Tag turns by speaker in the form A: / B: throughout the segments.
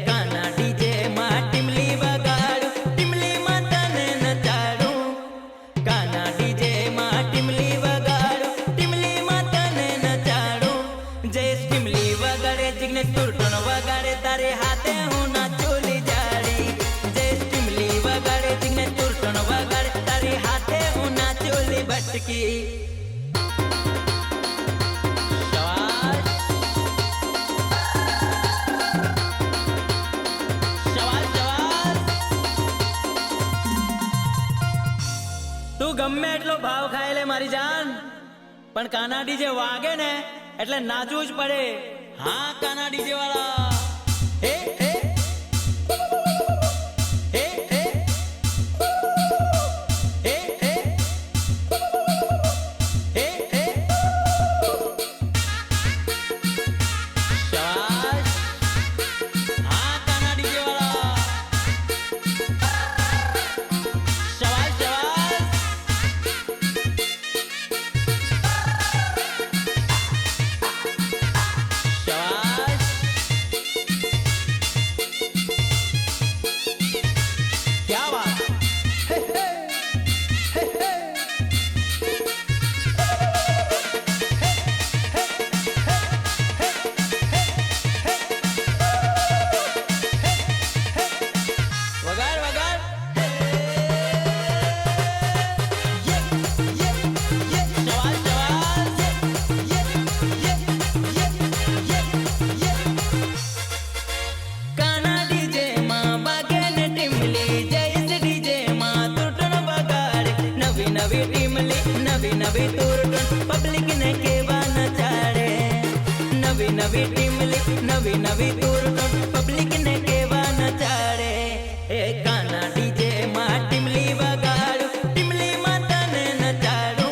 A: કાના DJ માં ટીમલી વગાડું, ટીમલી માં તને નચાડું. કાના ડીજે માં ટીમલી વગાડું, ટીમલી માં તને નચાડું. જયેશ ટીમલી વગાડે, જિગ્નેશ તુરટણ વગાડે, તારે હાથે હું નાચોલી જાડી. જયેશ ટીમલી વગાડે, જિગ્નેશ તુરટણ વગાડે, તારી હાથે હું નાચોલી ભટકી. તું ગમે એટલો ભાવ ખાય લે મારી જાન, પણ કાના ડીજે વાગે ને એટલે નાચવું જ પડે. હા કાના ડીજે વાળા હે હે હે હે હે હે હે હે. શાબાશ. હા કાના ડીજે વાળા શાબાશ શાબાશ. क्या बात हे हे हे हे वगाड़ वगाड़ ये शाबाश शाबाश ये काना डीजे मां वागे ने टीमली. जयेश डीजे मां तुरटण वगाड़े, नवी नवी टीमली नवी नवी तुरटण पब्लिक ने केवा नचाड़े. नवी नवी टीमली नवी नवी तुरटण पब्लिक ने केवा नचाड़े. ए काना डीजे मां टीमली वगाड़ू, टीमली मां तने नचाड़ू.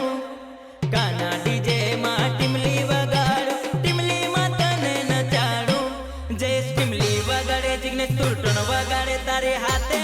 A: काना डीजे मां टीमली वगाड़ू, टीमली मां तने नचाड़ू. जयेश टीमली वगाड़े, जिग्नेश तुरटण वगाड़े, तारे हाथे